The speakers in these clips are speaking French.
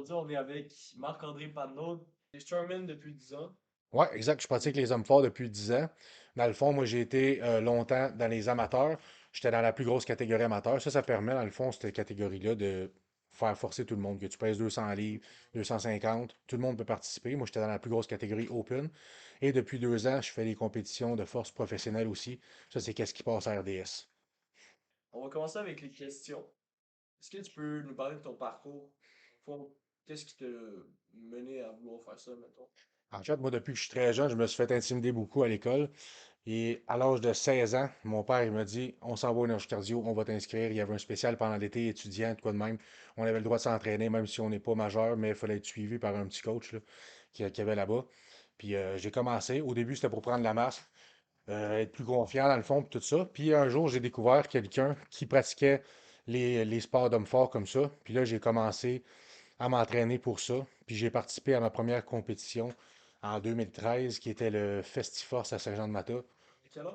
Aujourd'hui, on est avec Marc-André Panneau, des Strongman depuis 10 ans. Ouais, exact. Je pratique les hommes forts depuis 10 ans. Dans le fond, moi, j'ai été longtemps dans les amateurs. J'étais dans la plus grosse catégorie amateur. Ça permet, dans le fond, cette catégorie-là, de faire forcer tout le monde. Que tu pèses 200 livres, 250, tout le monde peut participer. Moi, j'étais dans la plus grosse catégorie open. Et depuis 2 ans, je fais des compétitions de force professionnelle aussi. Ça, c'est qu'est-ce qui passe à RDS. On va commencer avec les questions. Est-ce que tu peux nous parler de ton parcours? Qu'est-ce qui t'a mené à vouloir faire ça, mettons? En fait, moi, depuis que je suis très jeune, je me suis fait intimider beaucoup à l'école. Et à l'âge de 16 ans, mon père, il m'a dit, on s'en va au Nurse Cardio, on va t'inscrire. Il y avait un spécial pendant l'été étudiant, de quoi de même. On avait le droit de s'entraîner, même si on n'est pas majeur, mais il fallait être suivi par un petit coach là, qui avait là-bas. Puis j'ai commencé. Au début, c'était pour prendre la masse, être plus confiant dans le fond, puis tout ça. Puis un jour, j'ai découvert quelqu'un qui pratiquait les sports d'hommes forts comme ça. Puis là, j'ai commencé à m'entraîner pour ça. Puis j'ai participé à ma première compétition en 2013, qui était le Festiforce à Saint-Jean-de-Mata. À quel âge?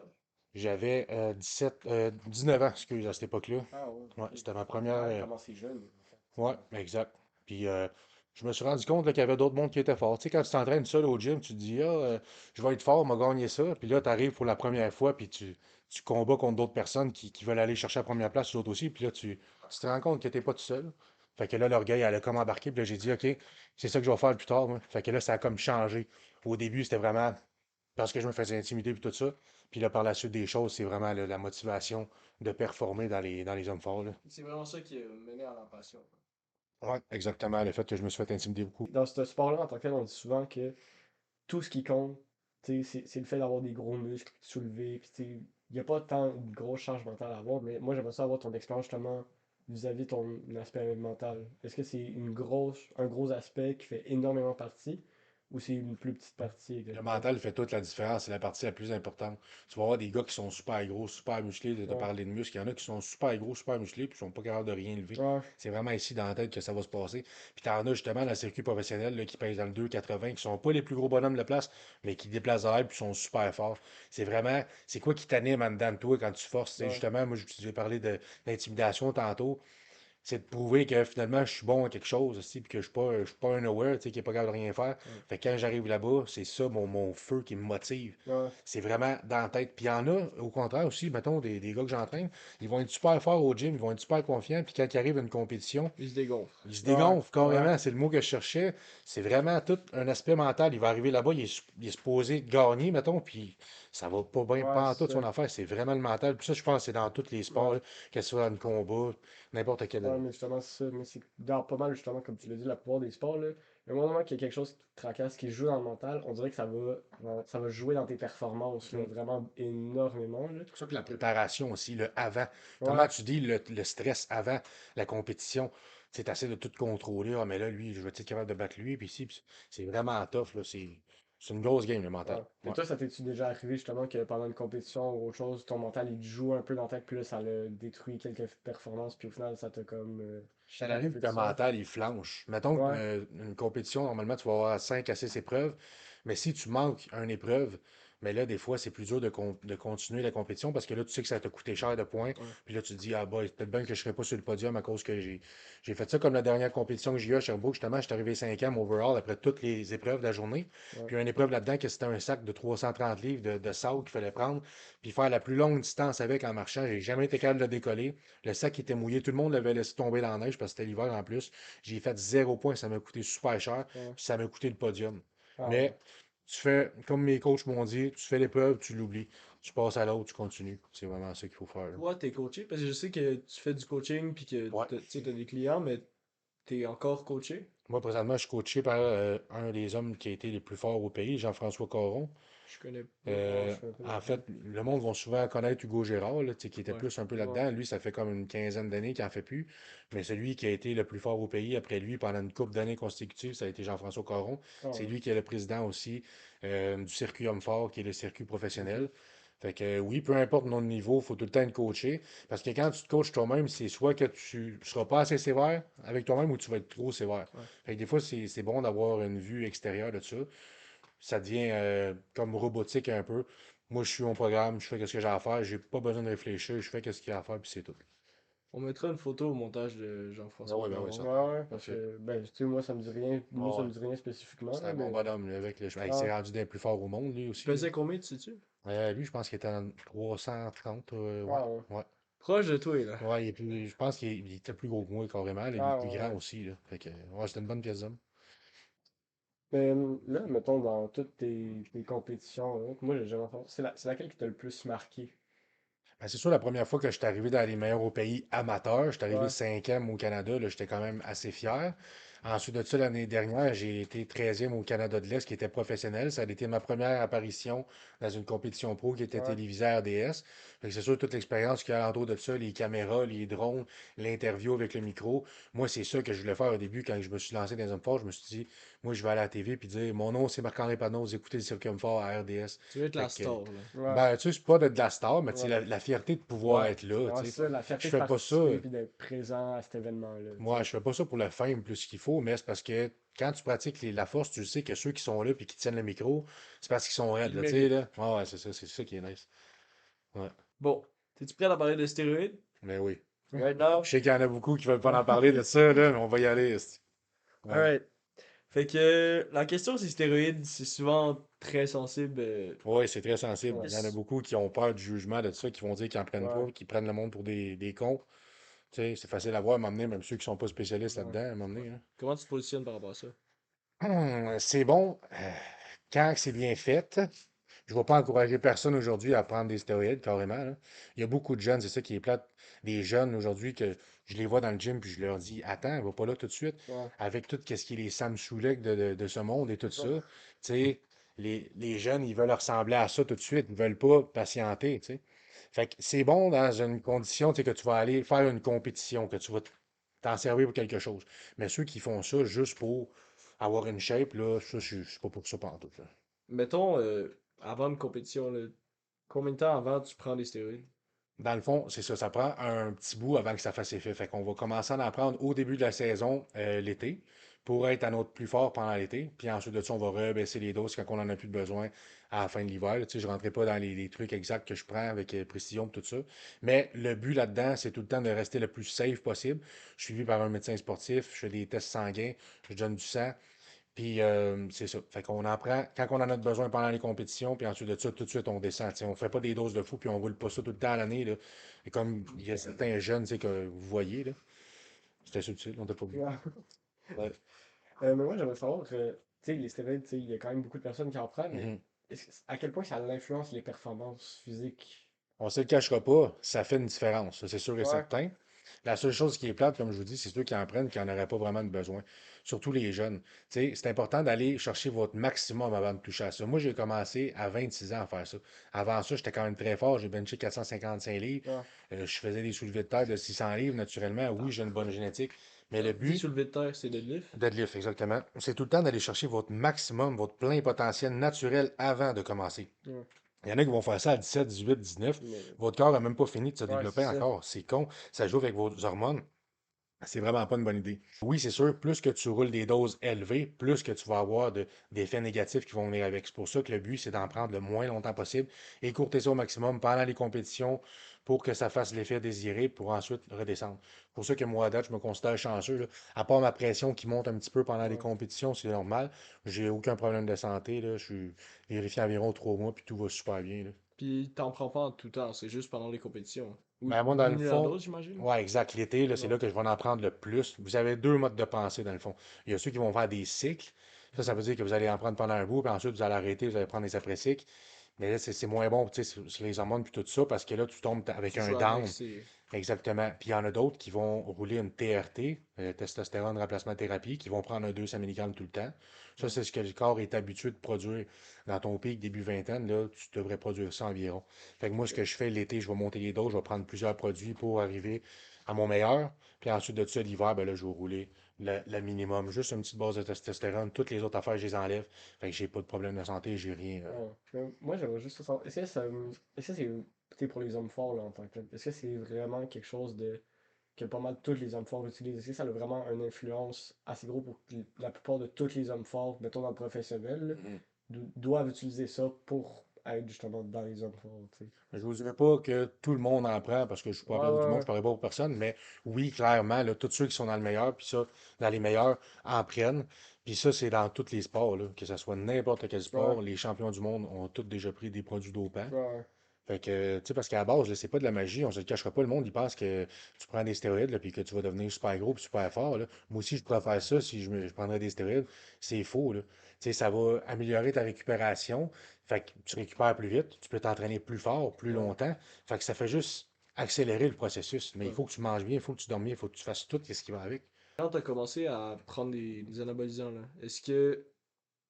J'avais 19 ans, excuse, à cette époque-là. Ah ouais, Ouais, ok. c'était ma T'as première. quand même commencé jeune, en fait. Ouais, exact. Puis je me suis rendu compte là, qu'il y avait d'autres mondes qui étaient forts. Tu sais, quand tu t'entraînes seul au gym, tu te dis, je vais être fort, m'a gagné ça. Puis là, tu arrives pour la première fois, puis tu combats contre d'autres personnes qui veulent aller chercher la première place, les autres aussi. Puis là, tu te rends compte que t'es pas tout seul. Fait que là, l'orgueil, elle a comme embarqué. Puis là, j'ai dit, OK, c'est ça que je vais faire plus tard, moi. Fait que là, ça a comme changé. Au début, c'était vraiment parce que je me faisais intimider puis tout ça. Puis là, par la suite des choses, c'est vraiment là, la motivation de performer dans les hommes forts, là. C'est vraiment ça qui a mené à la passion. Ouais, exactement. Le fait que je me suis fait intimider beaucoup. Dans ce sport-là, en tant que tel, on dit souvent que tout ce qui compte, c'est le fait d'avoir des gros muscles, de soulever, puis il n'y a pas tant une grosse charge mentale à avoir, mais moi j'aimerais ça avoir ton expérience justement vis-à-vis de ton aspect mental. Est-ce que c'est un gros aspect qui fait énormément partie, ou c'est une plus petite partie Le exactement? mental fait toute la différence, c'est la partie la plus importante. Tu vas avoir des gars qui sont super gros, super musclés, de te Ouais. parler de muscles. Il y en a qui sont super gros, super musclés, puis qui sont pas capables de rien lever. Ouais. C'est vraiment ici dans la tête que ça va se passer. Puis t'en as justement dans le circuit professionnel là, qui pèsent dans le 2,80, qui sont pas les plus gros bonhommes de place, mais qui déplacent de l'air puis sont super forts. C'est vraiment, c'est quoi qui t'anime en dedans de toi quand tu forces? C'est Ouais. justement, moi j'ai parlé d'intimidation tantôt. C'est de prouver que finalement je suis bon à quelque chose aussi, puis que je suis pas un nowhere, tu sais, qui est pas capable de rien faire. Ouais. Fait que quand j'arrive là-bas, c'est ça mon feu qui me motive. Ouais. C'est vraiment dans la tête. Puis il y en a, au contraire aussi, mettons, des gars que j'entraîne, ils vont être super forts au gym, ils vont être super confiants, puis quand ils arrivent à une compétition, Il se dégonfle. ils se Ouais. dégonflent Ouais. carrément, c'est le mot que je cherchais. C'est vraiment tout un aspect mental. Il va arriver là-bas, il est supposé gagner, mettons, puis ça va pas bien, Ouais, pas en tout c'est son ça. affaire. C'est vraiment le mental. Puis ça, je pense que c'est dans tous les sports, Ouais. là, que ce soit dans le combat, n'importe Ouais, quel. mais justement, c'est ça. Mais c'est dans pas mal, justement, comme tu l'as dit, la plupart des sports, là, le moment qu'il y a quelque chose qui te tracasse, qui joue dans le mental, on dirait que ça va jouer dans tes performances, là, vraiment énormément, là. C'est pour ça que la préparation aussi, le avant. Comment Ouais, tu dis le stress avant la compétition? C'est assez de tout contrôler. Ah, mais là, lui, je vais être capable de battre lui. Puis ici, c'est vraiment tough. Là. C'est une grosse game, le mental. ouais. Mais Ouais. toi, ça t'es-tu déjà arrivé, justement, que pendant une compétition ou autre chose, ton mental, il te joue un peu dans ta tête, puis là, ça a détruit quelques performances, puis au final, ça t'a comme Ça un arrive peu que tout le ça? mental, il flanche. Mettons Ouais, qu'une compétition, normalement, tu vas avoir 5 à 6 épreuves. Mais si tu manques une épreuve, mais là, des fois, c'est plus dur de continuer la compétition parce que là, tu sais que ça t'a coûté cher de points. ouais, Puis là, tu te dis, ah, bah, peut-être bien que je ne serai pas sur le podium à cause que j'ai fait ça comme la dernière compétition que j'ai eue à Sherbrooke. Justement, je suis arrivé 5e overall après toutes les épreuves de la journée. ouais. Puis une épreuve là-dedans, que c'était un sac de 330 livres de sable qu'il fallait prendre. Puis faire la plus longue distance avec en marchant. J'ai jamais été capable de le décoller. Le sac était mouillé. Tout le monde l'avait laissé tomber dans la neige parce que c'était l'hiver en plus. J'ai fait 0 points. Ça m'a coûté super cher. Ouais. Puis ça m'a coûté le podium. Ah ouais. Mais tu fais, comme mes coachs m'ont dit, tu fais l'épreuve, tu l'oublies. Tu passes à l'autre, tu continues. C'est vraiment ça qu'il faut faire. Là. Toi, t'es coaché, parce que je sais que tu fais du coaching, puis que Ouais. tu sais, t'as des clients, mais t'es encore coaché? Moi, présentement, je suis coaché par un des hommes qui a été les plus forts au pays, Jean-François Caron. Je connais pas. Non, je connais pas En non plus. fait, le monde va souvent connaître Hugo Gérard, là, tu sais, qui était Ouais. plus un peu Ouais. là-dedans. Lui, ça fait comme une quinzaine d'années qu'il en fait plus. Mais celui qui a été le plus fort au pays après lui pendant une couple d'années consécutives, ça a été Jean-François Caron. Ah C'est ouais. lui qui est le président aussi du circuit homme fort, qui est le circuit Ok. professionnel. Fait que oui, peu importe notre niveau, il faut tout le temps être coaché. Parce que quand tu te coaches toi-même, c'est soit que tu ne seras pas assez sévère avec toi-même ou tu vas être trop sévère. Ouais. Fait que des fois, c'est bon d'avoir une vue extérieure de ça. Ça devient comme robotique un peu. Moi, je suis mon programme, je fais ce que j'ai à faire, j'ai pas besoin de réfléchir, je fais ce qu'il y a à faire, puis c'est tout. On mettra une photo au montage de Ah Jean-François ouais, ben ouais, Caron. ça. Ouais, parce Parfait. que, ben, tu sais, moi, ça me dit rien. Nous, Ah ça ouais. me dit rien spécifiquement, C'est là, un bon mais. bonhomme, là, avec le. Hey, il s'est Ah, rendu d'un plus fort au monde, lui Il aussi, là. pesait combien, tu sais-tu? Lui, je pense qu'il était en 330, ouais. ah, ouais. Ouais. Proche de toi, là. Ouais, je pense qu'il était plus gros que moi, carrément, là, il est Ah, plus ouais, grand ouais. aussi, là. Fait que, ouais, c'était une bonne pièce d'homme. Mais là, mettons, dans toutes tes compétitions, là, moi, j'ai jamais fait. C'est laquelle qui t'a le plus marqué? Ben, c'est sûr, la première fois que je suis arrivé dans les meilleurs au pays amateurs, je suis arrivé Ouais, 5e au Canada, là, j'étais quand même assez fier. Ensuite de ça, l'année dernière, j'ai été 13e au Canada de l'Est, qui était professionnel. Ça a été ma première apparition dans une compétition pro qui était ouais, télévisée à RDS. Fait que c'est sûr, toute l'expérience qu'il y a alentour de ça, les caméras, les drones, l'interview avec le micro. Moi, c'est ça que je voulais faire au début quand je me suis lancé dans les hommes forts. Je me suis dit, moi, je vais aller à la TV puis dire, mon nom, c'est Marc-André Panos, écoutez le Cirque Fort à RDS. Tu veux être Fait la que, star, là. ouais, ben, tu sais, c'est pas de la star, mais tu sais, ouais. la fierté de pouvoir Ouais, être là, ouais, tu sais. c'est ça, la Je fierté de fais pas ça, participer puis d'être présent à cet événement-là, tu moi, sais. je fais pas ça pour le fame plus qu'il faut, mais c'est parce que quand tu pratiques la force, tu sais que ceux qui sont là puis qui tiennent le micro, c'est parce qu'ils sont raides, Il le là, tu sais, mérite. là. Ouais, ouais, c'est ça qui est nice. Ouais, Bon, t'es-tu prêt à parler de stéroïdes? mais oui. Right Je now? sais qu'il y en a beaucoup qui veulent pas en parler de ça, là, mais on va y aller, esti. Ouais. Alright. Fait que la question c'est stéroïdes, c'est souvent très sensible. Ouais, c'est très sensible. Ouais, Il y en a beaucoup qui ont peur du jugement de ça, qui vont dire qu'ils en prennent ouais, pas, qu'ils prennent le monde pour des cons. Tu sais, c'est facile à voir à un moment donné, même ceux qui sont pas spécialistes ouais, là-dedans, à un moment donné, hein. Comment tu te positionnes par rapport à ça? C'est bon quand c'est bien fait. Je ne vais pas encourager personne aujourd'hui à prendre des stéroïdes, carrément, là. Il y a beaucoup de jeunes, c'est ça qui est plate. Des jeunes aujourd'hui que je les vois dans le gym puis je leur dis, attends, va pas là tout de suite. ouais, Avec tout ce qui est les Sam Sulek de ce monde et tout ça, ouais, tu sais, les jeunes, ils veulent ressembler à ça tout de suite. Ils veulent pas patienter, tu sais. Fait que c'est bon dans une condition, tu sais, que tu vas aller faire une compétition, que tu vas t'en servir pour quelque chose. Mais ceux qui font ça juste pour avoir une shape, là, ça, je suis pas pour ça pantoute, là. Mettons, avant une compétition, là, combien de temps avant tu prends des stéroïdes? Dans le fond, c'est ça, ça prend un petit bout avant que ça fasse effet. Fait qu'on va commencer à en prendre au début de la saison, l'été, pour être à notre plus fort pendant l'été. Puis ensuite de ça, on va rebaisser les doses quand on en a plus de besoin à la fin de l'hiver. Tu sais, je ne rentrais pas dans les trucs exacts que je prends avec précision et tout ça. Mais le but là-dedans, c'est tout le temps de rester le plus safe possible. Je suis suivi par un médecin sportif, je fais des tests sanguins, je donne du sang. Puis c'est ça. Fait qu'on en prend quand on en a besoin pendant les compétitions, puis ensuite de ça, tout de suite, on descend. T'sais, on fait pas des doses de fou, puis on roule pas ça tout le temps à l'année, là. Et comme il y a certains jeunes, que vous voyez, là. C'était subtil, on t'a pas vu. ouais. Ouais. Mais moi, j'aimerais savoir, tu sais, les stéroïdes, tu sais, il y a quand même beaucoup de personnes qui en prennent, mais Mhm. à quel point ça influence les performances physiques? On se le cachera pas, ça fait une différence, ça, c'est sûr et Ouais, certain. La seule chose qui est plate, comme je vous dis, c'est ceux qui en prennent qui n'en auraient pas vraiment de besoin. Surtout les jeunes. Tu sais, c'est important d'aller chercher votre maximum avant de toucher à ça. Moi, j'ai commencé à 26 ans à faire ça. Avant ça, j'étais quand même très fort. J'ai benché 455 livres. ouais. Je faisais des soulevés de terre de 600 livres, naturellement. Oui, j'ai une bonne génétique. Mais Quand le tu dis but, soulevé de terre, c'est deadlift? deadlift, exactement, c'est tout le temps d'aller chercher votre maximum, votre plein potentiel naturel avant de commencer. Ouais. Il y en a qui vont faire ça à 17, 18, 19. Mais Votre corps n'a même pas fini de se Ouais, c'est développer ça. encore. C'est con. Ça joue avec vos hormones. C'est vraiment pas une bonne idée. Oui, c'est sûr, plus que tu roules des doses élevées, plus que tu vas avoir d'effets négatifs qui vont venir avec. C'est pour ça que le but, c'est d'en prendre le moins longtemps possible, écourter ça au maximum pendant les compétitions pour que ça fasse l'effet désiré pour ensuite redescendre. C'est pour ça que moi, à date, je me considère chanceux, là. À part ma pression qui monte un petit peu pendant les Ouais. compétitions, c'est normal. J'ai aucun problème de santé, là. Je suis vérifié environ 3 mois, puis tout va super bien, là. puis t'en prends pas en tout temps, c'est juste pendant les compétitions. Ou Ben, moi, dans le diminuer la fond, dose, j'imagine? ouais, exact. L'été, là, c'est Ouais. là que je vais en prendre le plus. Vous avez deux modes de pensée, dans le fond. Il y a ceux qui vont faire des cycles. Ça Mhm. veut dire que vous allez en prendre pendant un bout, puis ensuite, vous allez arrêter, vous allez prendre des après-cycles. Mais là, c'est moins bon, tu sais, sur les hormones, puis tout ça, parce que là, tu tombes avec Tu un joues avec down. l'excès. Exactement. Puis il y en a d'autres qui vont rouler une TRT, testostérone remplacement thérapie, qui vont prendre un 200 mg tout le temps. Ça, Ouais. c'est ce que le corps est habitué de produire dans ton pic début vingtaine. Là, tu devrais produire ça environ. Fait que moi, ce Ok. que je fais l'été, je vais monter les doses, je vais prendre plusieurs produits pour arriver à mon meilleur. Puis ensuite de ça, l'hiver, ben là, je vais rouler le minimum. Juste une petite base de testostérone. Toutes les autres affaires, je les enlève. Fait que j'ai pas de problème de santé, j'ai rien. Ouais. Mais moi, j'aimerais juste savoir, est-ce que c'est, tu sais, pour les hommes forts, là, en tant que tel, est-ce que c'est vraiment quelque chose que pas mal tous les hommes forts utilisent? Est-ce que ça a vraiment une influence assez gros pour que la plupart de tous les hommes forts, mettons dans le professionnel, là, Mhm. doivent utiliser ça pour être justement dans les hommes forts, tu sais. Je vous dirais pas que tout le monde en prend parce que je suis pas Ouais, après tout le monde, ouais, je parlerai pas pour personne, mais oui, clairement, là, tous ceux qui sont dans le meilleur, puis ça, dans les meilleurs, en prennent. Puis ça, c'est dans tous les sports, là, que ce soit n'importe quel ouais, sport, les champions du monde ont tous déjà pris des produits dopants. ouais, ouais, Fait que, tu sais, parce qu'à la base, là, c'est pas de la magie, on se le cachera pas, le monde, il pense que tu prends des stéroïdes, là, puis que tu vas devenir super gros puis super fort, là. Moi aussi, je pourrais faire ça si je prendrais des stéroïdes. C'est faux, là. Tu sais, ça va améliorer ta récupération, fait que tu récupères plus vite, tu peux t'entraîner plus fort, plus ouais, longtemps, fait que ça fait juste accélérer le processus. Mais il Ouais. faut que tu manges bien, il faut que tu dormes bien, il faut que tu fasses tout ce qui va avec. Quand t'as commencé à prendre des anabolisants, là, est-ce que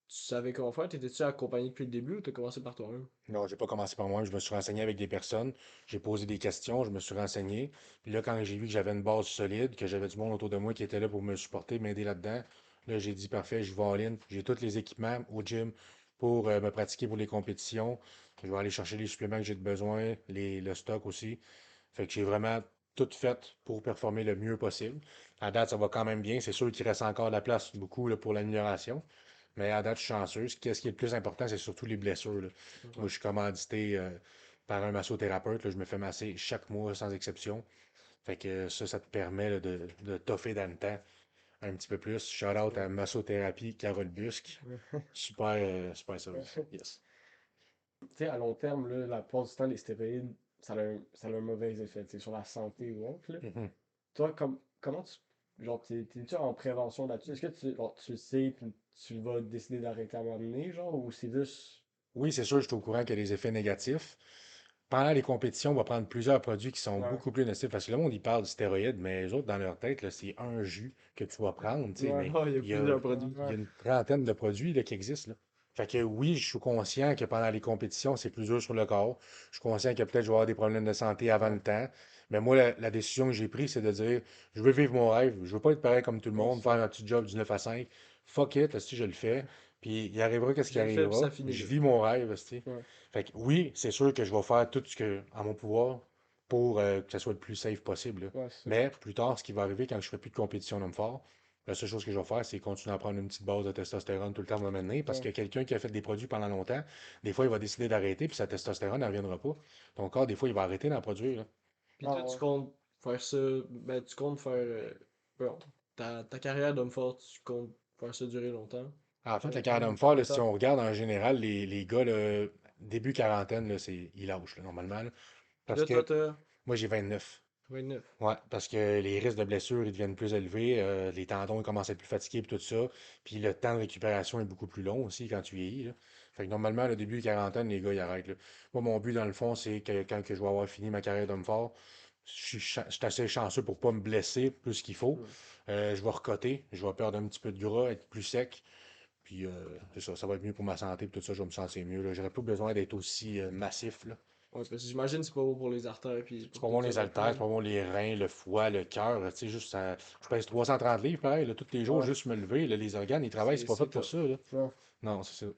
tu savais comment faire? T'étais-tu accompagné depuis le début ou t'as commencé par toi-même? Non, j'ai pas commencé par moi, je me suis renseigné avec des personnes, j'ai posé des questions, je me suis renseigné. Puis là, quand j'ai vu que j'avais une base solide, que j'avais du monde autour de moi qui était là pour me supporter, m'aider là-dedans, là, j'ai dit parfait, je vais en ligne. J'ai tous les équipements au gym pour me pratiquer pour les compétitions. Je vais aller chercher les suppléments que j'ai besoin, le stock aussi. Fait que j'ai vraiment tout fait pour performer le mieux possible. À date, ça va quand même bien. C'est sûr qu'il reste encore de la place beaucoup là, pour l'amélioration. Mais à date, je suis chanceux. Ce qui est le plus important, c'est surtout les blessures, là. Moi, Ouais. je suis commandité par un massothérapeute, là. Je me fais masser chaque mois sans exception. Fait que ça te permet là, de toffer dans le temps un petit peu plus. Shout out à ouais. Massothérapie, Carole Busque. Super, super service. Ouais. Yes. Tu sais, à long terme, là, la plupart du temps, les stéroïdes, ça a un mauvais effet, tu sais, sur la santé ou autre, là. Mhm. Toi, comment tu. Genre, t'es-tu en prévention là-dessus? Est-ce que tu le sais, puis tu vas décider d'arrêter à un moment donné, genre, ou c'est juste. Oui, c'est sûr, je suis au courant qu'il y a des effets négatifs. Pendant les compétitions, on va prendre plusieurs produits qui sont Ouais. beaucoup plus nocifs. Parce que le monde, il parle de stéroïdes, mais les autres, dans leur tête, là, c'est un jus que tu vas prendre, tu sais, Ouais. mais Ah, il y a il y a, plusieurs produits. il y Ouais. a une trentaine de produits là, qui existent, là. Fait que oui, je suis conscient que pendant les compétitions, c'est plus dur sur le corps. Je suis conscient que peut-être je vais avoir des problèmes de santé avant Ouais. le temps. Mais moi, la décision que j'ai prise, c'est de dire, je veux vivre mon rêve. Je veux pas être pareil comme tout le Ouais, monde, c'est faire ça. un petit job du 9 à 5. Fuck it, si je le fais. Puis il arrivera qu'est-ce qui Je le fais, puis ça arrivera. finit Je là. vis mon rêve, esti. Ouais. Fait que oui, c'est sûr que je vais faire tout ce que à mon pouvoir pour que ça soit le plus safe possible, là. Ouais, c'est ça. Mais plus tard, ce qui va arriver quand je ferai plus de compétition d'homme fort, la seule chose que je vais faire, c'est continuer à prendre une petite base de testostérone tout le temps à m'amener, parce Ouais. que quelqu'un qui a fait des produits pendant longtemps, des fois, il va décider d'arrêter, puis sa testostérone ne reviendra pas. Ton corps, des fois, il va arrêter d'en produire, là. Puis Ah toi, tu ouais. comptes faire ça, ben tu comptes faire, bon, ta carrière d'homme fort, tu comptes faire ça durer longtemps? En fait, le carrière Combien d'homme fort, de là, si temps? on regarde en général, les gars, là, début quarantaine, là, ils lâchent, là, normalement, là. Puis Parce là, toi, que t'as moi, j'ai 29. 29. Ouais, parce que les risques de blessures, ils deviennent plus élevés, les tendons ils commencent à être plus fatigués et tout ça, puis le temps de récupération est beaucoup plus long aussi quand tu vieillis, là. Fait que normalement, le début de quarantaine, les gars, ils arrêtent, là. Moi, mon but, dans le fond, c'est que quand que je vais avoir fini ma carrière d'homme fort, je suis assez chanceux pour pas me blesser plus qu'il faut. Hmm. Je vais recoter, je vais perdre un petit peu de gras, être plus sec, puis c'est ça, ça va être mieux pour ma santé, puis tout ça, je vais me sentir mieux, là. J'aurais plus besoin d'être aussi massif, là. Ouais, parce que j'imagine que c'est pas bon pour les artères puis C'est pour pas tout bon ça les non plus, haltères, là. c'est pas bon les reins, le foie, le cœur. Tu sais, juste je pèse 330 livres, pareil, là, tous les jours, Ouais. juste me lever. Là, les organes, ils travaillent, c'est C'est pas fait c'est pour tough. ça, là. Non. Non, c'est ça.